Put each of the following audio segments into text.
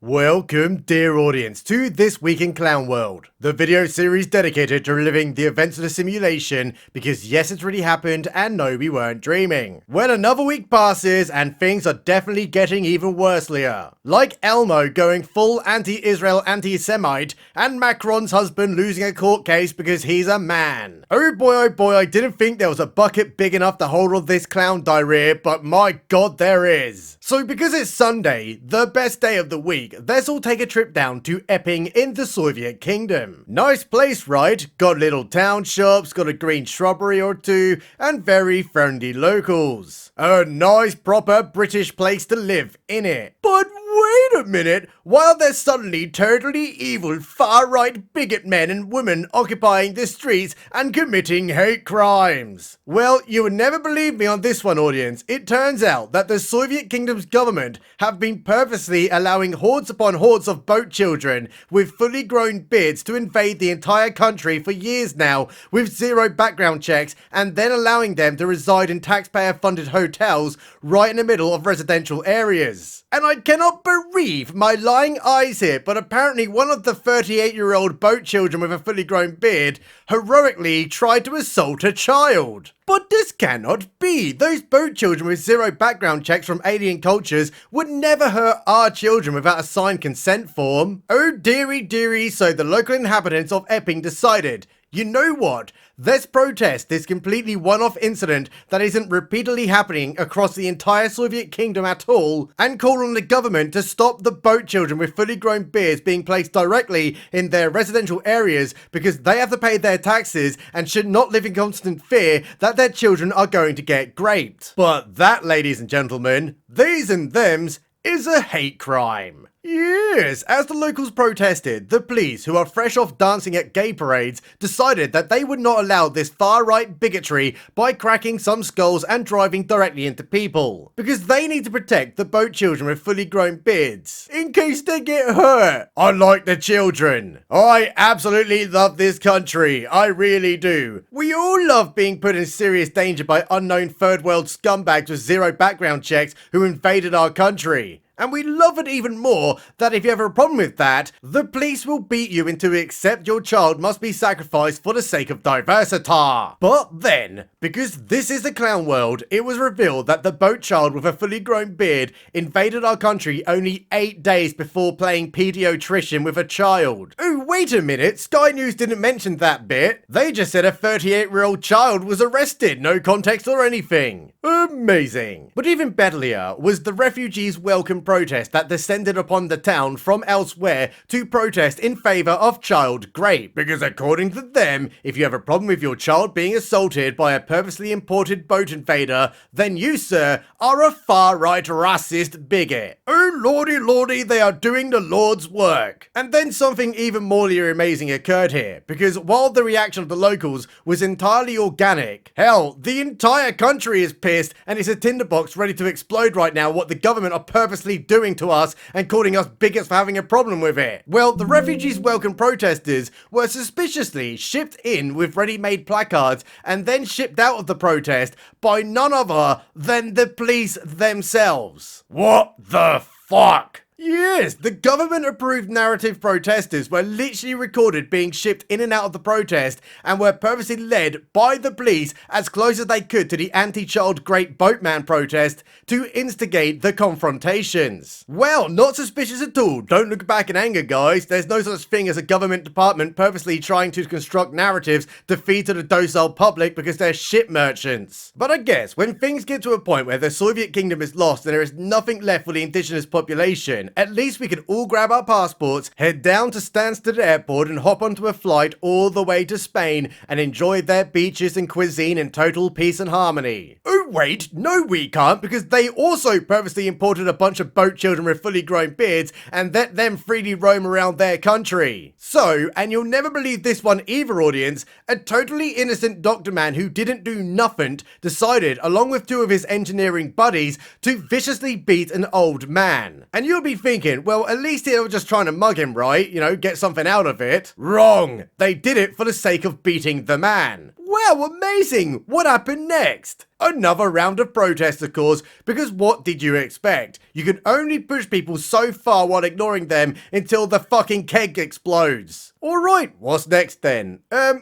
Welcome, dear audience, to This Week in Clown World, the video series dedicated to reliving the events of the simulation because yes, it's really happened and no, we weren't dreaming. Well, another week passes and things are definitely getting even worse, Leah. Like Elmo going full anti-Israel anti-Semite and Macron's husband losing a court case because he's a man. Oh boy, I didn't think there was a bucket big enough to hold all this clown diarrhea, but my god, there is. So because it's Sunday, the best day of the week, let's all take a trip down to Epping in the Soviet Kingdom. Nice place, right? Got little town shops, got a green shrubbery or two, and very friendly locals. A nice proper British place to live, innit? But wait a minute, while there's suddenly totally evil far-right bigot men and women occupying the streets and committing hate crimes. Well, you would never believe me on this one, audience. It turns out that the Soviet Kingdom's government have been purposely allowing hordes upon hordes of boat children with fully grown beards to invade the entire country for years now with zero background checks and then allowing them to reside in taxpayer-funded hotels right in the middle of residential areas. And I cannot believe my lying eyes here, but apparently one of the 38-year-old boat children with a fully grown beard heroically tried to assault a child. But this cannot be. Those boat children with zero background checks from alien cultures would never hurt our children without a signed consent form. Oh dearie, so the local inhabitants of Epping decided, you know what? Let's protest this completely one-off incident that isn't repeatedly happening across the entire Soviet Kingdom at all, and call on the government to stop the boat children with fully grown beards being placed directly in their residential areas because they have to pay their taxes and should not live in constant fear that their children are going to get raped. But that, ladies and gentlemen, these and thems, is a hate crime. Yes, as the locals protested, the police, who are fresh off dancing at gay parades, decided that they would not allow this far-right bigotry by cracking some skulls and driving directly into people. Because they need to protect the boat children with fully grown beards, in case they get hurt. Unlike the children. I absolutely love this country, I really do. We all love being put in serious danger by unknown third world scumbags with zero background checks who invaded our country. And we love it even more that if you have a problem with that, the police will beat you into accept your child must be sacrificed for the sake of diversity. But then, because this is the clown world, it was revealed that the boat child with a fully grown beard invaded our country only 8 days before playing pediatrician with a child. Oh, wait a minute, Sky News didn't mention that bit. They just said a 38-year-old child was arrested, no context or anything. Amazing. But even better was the refugees' welcome protest that descended upon the town from elsewhere to protest in favour of child rape. Because according to them, if you have a problem with your child being assaulted by a purposely imported boat invader, then you, sir, are a far-right racist bigot. Oh lordy, they are doing the Lord's work. And then something even more amazing occurred here, because while the reaction of the locals was entirely organic, hell, the entire country is pissed and it's a tinderbox ready to explode right now what the government are purposely doing to us and calling us bigots for having a problem with it. Well, the refugees' welcome protesters were suspiciously shipped in with ready-made placards and then shipped out of the protest by none other than the police themselves. What the fuck? Yes, the government-approved narrative protesters were literally recorded being shipped in and out of the protest and were purposely led by the police as close as they could to the anti-child great boatman protest to instigate the confrontations. Well, not suspicious at all. Don't look back in anger, guys. There's no such thing as a government department purposely trying to construct narratives to feed to the docile public because they're shit merchants. But I guess when things get to a point where the Soviet Kingdom is lost and there is nothing left for the indigenous population, at least we could all grab our passports, head down to Stansted Airport and hop onto a flight all the way to Spain and enjoy their beaches and cuisine in total peace and harmony. Oh wait, no we can't, because they also purposely imported a bunch of boat children with fully grown beards and let them freely roam around their country. So, and you'll never believe this one either, audience, a totally innocent doctor man who didn't do nothing decided, along with two of his engineering buddies, to viciously beat an old man. And you'll be thinking, well, at least they were just trying to mug him, right? You know, get something out of it. Wrong! They did it for the sake of beating the man. Wow, amazing! What happened next? Another round of protests, of course, because what did you expect? You can only push people so far while ignoring them until the fucking keg explodes. Alright, what's next then?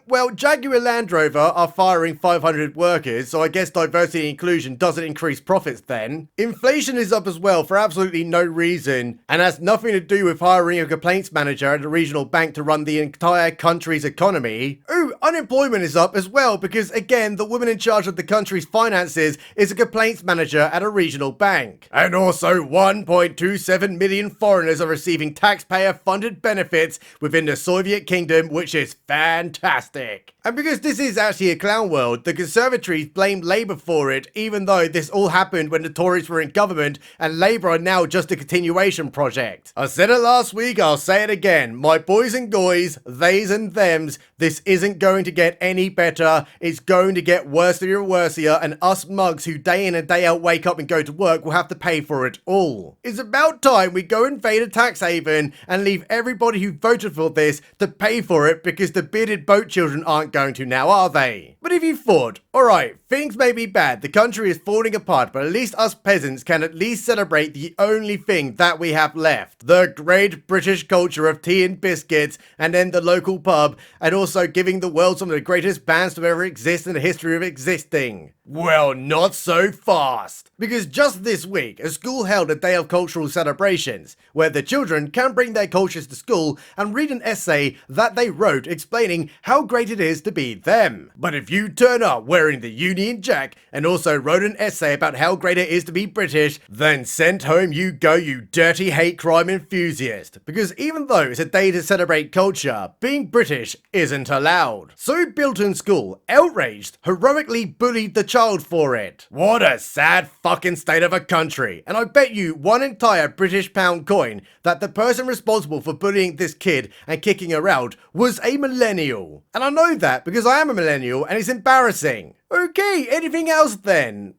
Well, Jaguar Land Rover are firing 500 workers, so I guess diversity and inclusion doesn't increase profits then. Inflation is up as well for absolutely no reason, and has nothing to do with hiring a complaints manager at a regional bank to run the entire country's economy. Ooh, unemployment is up as well because, again, the woman in charge of the country's finances is a complaints manager at a regional bank. And also 1.27 million foreigners are receiving taxpayer-funded benefits within the Soviet Kingdom, which is fantastic. And because this is actually a clown world, the Conservatories blame Labour for it, even though this all happened when the Tories were in government and Labour are now just a continuation project. I said it last week, I'll say it again. My boys and goys, theys and thems, this isn't going to get any better. It's going to get worsier and worsier, and us mugs who day in and day out wake up and go to work will have to pay for it all. It's about time we go invade a tax haven and leave everybody who voted for this to pay for it, because the bearded boat children aren't going to now, are they? But if you thought, alright, things may be bad, the country is falling apart, but at least us peasants can at least celebrate the only thing that we have left. The great British culture of tea and biscuits, and then the local pub, and also giving the world some of the greatest bands to ever exist in the history of existing. Well, not so fast. Because just this week, a school held a day of cultural celebrations, where the children can bring their cultures to school and read an essay that they wrote explaining how great it is to be them. But if you turn up wearing the Union Jack and also wrote an essay about how great it is to be British, then sent home you go, you dirty hate crime enthusiast. Because even though it's a day to celebrate culture, being British isn't allowed. So Bilton School, outraged, heroically bullied the child for it. What a sad fucking state of a country. And I bet you one entire British pound coin that the person responsible for bullying this kid and kicking her out was a millennial. And I know that because I am a millennial and it's embarrassing. Okay, anything else then?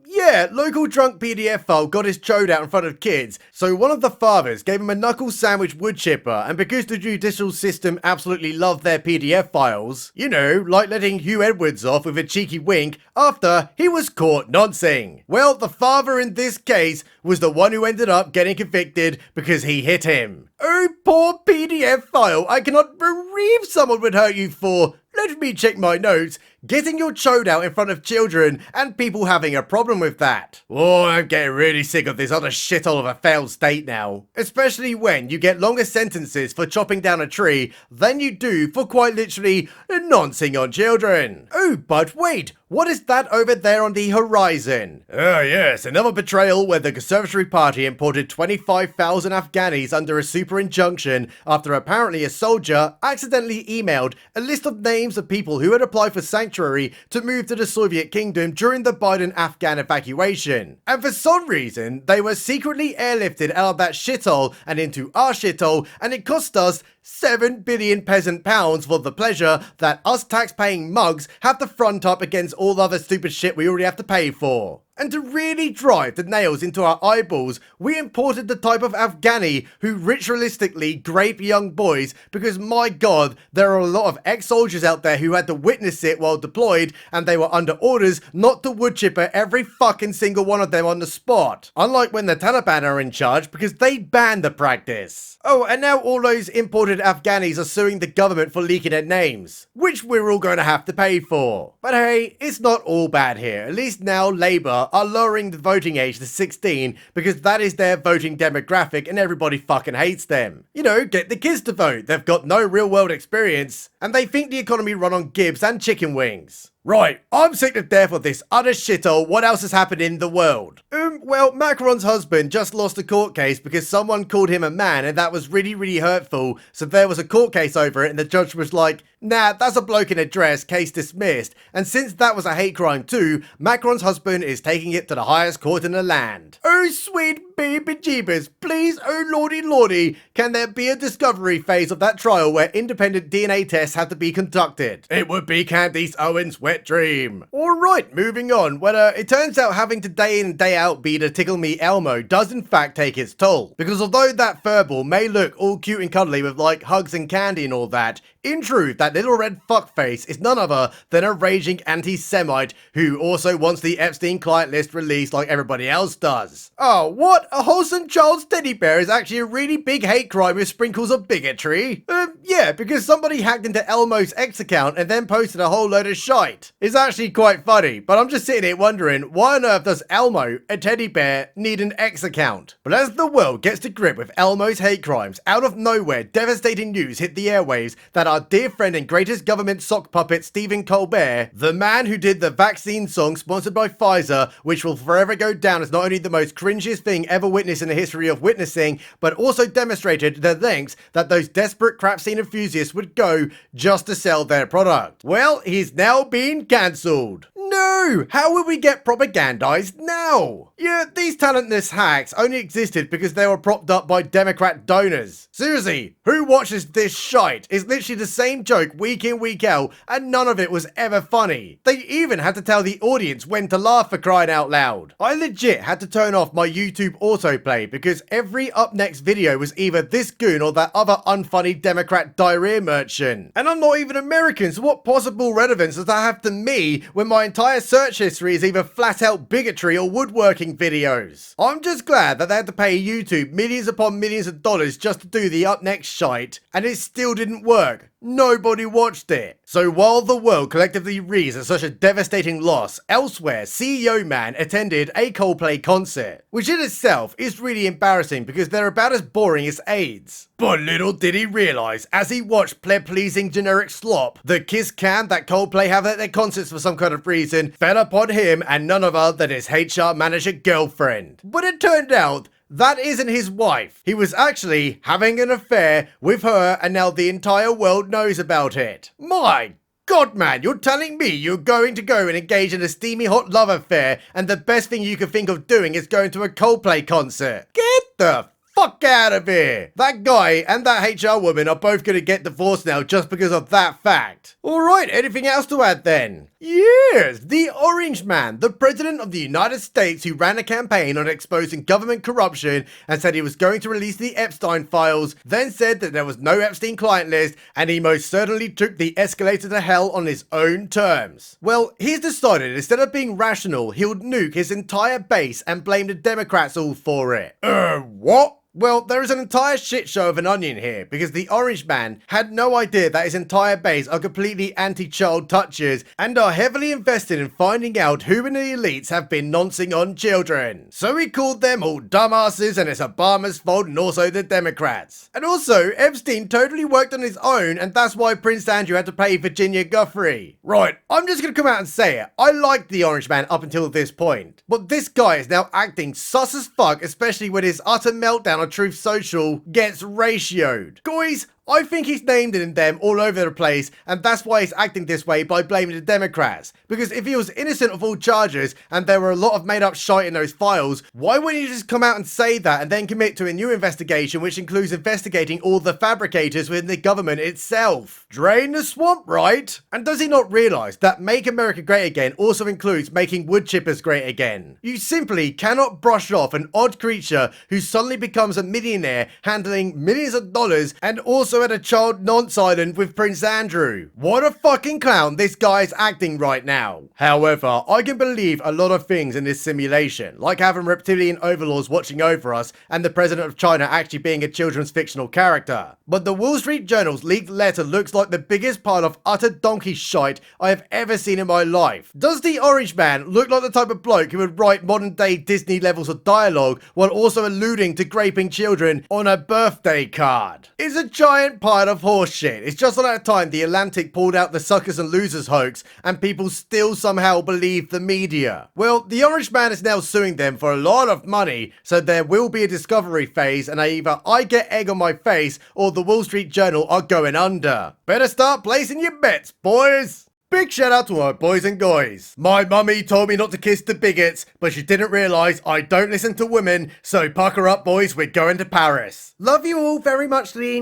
Yeah, local drunk PDF file got his chode out in front of kids, so one of the fathers gave him a knuckle sandwich wood chipper, and because the judicial system absolutely loved their PDF files, you know, like letting Hugh Edwards off with a cheeky wink after he was caught noncing. Well, the father in this case was the one who ended up getting convicted because he hit him. Oh, poor PDF file, I cannot believe someone would hurt you for, let me check my notes, getting your chode out in front of children and people having a problem with that. Oh, I'm getting really sick of this utter shithole of a failed state now. Especially when you get longer sentences for chopping down a tree than you do for quite literally noncing on children. Oh, but wait, what is that over there on the horizon? Oh yes, another betrayal where the Conservatory Party imported 25,000 Afghanis under a super injunction after apparently a soldier accidentally emailed a list of names of people who had applied for sanctuary to move to the Soviet Kingdom during the Biden-Afghan evacuation. And for some reason, they were secretly airlifted out of that shithole and into our shithole, and it cost us 7 billion peasant pounds for the pleasure that us tax-paying mugs have to front up against all the other stupid shit we already have to pay for. And to really drive the nails into our eyeballs, we imported the type of Afghani who ritualistically grape young boys because, my god, there are a lot of ex-soldiers out there who had to witness it while deployed, and they were under orders not to wood chipper every fucking single one of them on the spot. Unlike when the Taliban are in charge, because they banned the practice. Oh, and now all those imported Afghanis are suing the government for leaking their names, which we're all going to have to pay for. But hey, it's not all bad here. At least now Labour are lowering the voting age to 16 because that is their voting demographic and everybody fucking hates them. You know, get the kids to vote. They've got no real world experience and they think the economy run on Gibbs and chicken wings. Right, I'm sick to death of this utter shithole. What else has happened in the world? Well, Macron's husband just lost a court case because someone called him a man and that was really, really hurtful. So there was a court case over it and the judge was like, nah, that's a bloke in a dress, case dismissed. And since that was a hate crime too, Macron's husband is taking it to the highest court in the land. Oh, sweet baby jeebus, please, oh lordy lordy, can there be a discovery phase of that trial where independent DNA tests have to be conducted? It would be Candice Owens' wet dream. Alright, moving on. Well, it turns out having to day in day out be the Tickle Me Elmo does in fact take its toll. Because although that furball may look all cute and cuddly with like hugs and candy and all that, In truth, that little red fuckface is none other than a raging anti-Semite who also wants the Epstein client list released like everybody else does. Oh, what? A wholesome child's teddy bear is actually a really big hate crime with sprinkles of bigotry? Yeah, because somebody hacked into Elmo's X account and then posted a whole load of shite. It's actually quite funny, but I'm just sitting here wondering, why on earth does Elmo, a teddy bear, need an X account? But as the world gets to grip with Elmo's hate crimes, out of nowhere, devastating news hit the airwaves that our dear friend and greatest government sock puppet Stephen Colbert, the man who did the vaccine song sponsored by Pfizer, which will forever go down as not only the most cringiest thing ever witnessed in the history of witnessing, but also demonstrated the lengths that those desperate crap scene enthusiasts would go just to sell their product. Well, he's now been cancelled. No! How will we get propagandized now? Yeah, these talentless hacks only existed because they were propped up by Democrat donors. Seriously, who watches this shite? It's literally the same joke week in, week out, and none of it was ever funny. They even had to tell the audience when to laugh, for crying out loud. I legit had to turn off my YouTube autoplay because every up next video was either this goon or that other unfunny Democrat diarrhea merchant. And I'm not even American, so what possible relevance does that have to me when my entire search history is either flat out bigotry or woodworking videos? I'm just glad that they had to pay YouTube millions upon millions of dollars just to do the up next shite, and it still didn't work. Nobody watched it. So while the world collectively reels at such a devastating loss, elsewhere, CEO Man attended a Coldplay concert, which in itself is really embarrassing because they're about as boring as AIDS. But little did he realise, as he watched pleb-pleasing generic slop, the kiss cam that Coldplay have at their concerts for some kind of reason fell upon him and none other than his HR manager girlfriend. But it turned out that isn't his wife. He was actually having an affair with her and now the entire world knows about it. My God, man, you're telling me you're going to go and engage in a steamy hot love affair and the best thing you can think of doing is going to a Coldplay concert? Get the fuck out of here! That guy and that HR woman are both going to get divorced now just because of that fact. Alright, anything else to add then? Yes, the Orange Man, the President of the United States who ran a campaign on exposing government corruption and said he was going to release the Epstein files, then said that there was no Epstein client list and he most certainly took the escalator to hell on his own terms. Well, he's decided instead of being rational, he'll nuke his entire base and blame the Democrats all for it. What? Well, there is an entire shit show of an onion here, because the Orange Man had no idea that his entire base are completely anti-child touchers and are heavily invested in finding out who in the elites have been noncing on children. So he called them all dumbasses and it's Obama's fault and also the Democrats. And also, Epstein totally worked on his own and that's why Prince Andrew had to pay Virginia Guthrie. Right, I'm just gonna come out and say it. I liked the Orange Man up until this point. But this guy is now acting sus as fuck, especially when his utter meltdown on Truth Social gets ratioed. Guys, I think he's named it in them all over the place, and that's why he's acting this way by blaming the Democrats. Because if he was innocent of all charges, and there were a lot of made up shite in those files, why wouldn't he just come out and say that and then commit to a new investigation which includes investigating all the fabricators within the government itself? Drain the swamp, right? And does he not realise that Make America Great Again also includes making wood chippers great again? You simply cannot brush off an odd creature who suddenly becomes a millionaire handling millions of dollars and also had a child nonce island with Prince Andrew. What a fucking clown this guy is acting right now. However, I can believe a lot of things in this simulation, like having reptilian overlords watching over us and the president of China actually being a children's fictional character. But the Wall Street Journal's leaked letter looks like the biggest pile of utter donkey shite I have ever seen in my life. Does the Orange Man look like the type of bloke who would write modern day Disney levels of dialogue while also alluding to raping children on a birthday card? It's a giant pile of horse shit. It's just like that time the Atlantic pulled out the suckers and losers hoax and people still somehow believe the media. Well, the Orange Man is now suing them for a lot of money, so there will be a discovery phase and either I get egg on my face or the Wall Street Journal are going under. Better start placing your bets, boys! Big shout out to my boys and guys. My mummy told me not to kiss the bigots, but she didn't realise I don't listen to women, so pucker up boys, we're going to Paris. Love you all very much, Lee.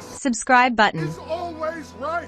Subscribe button. Is always right.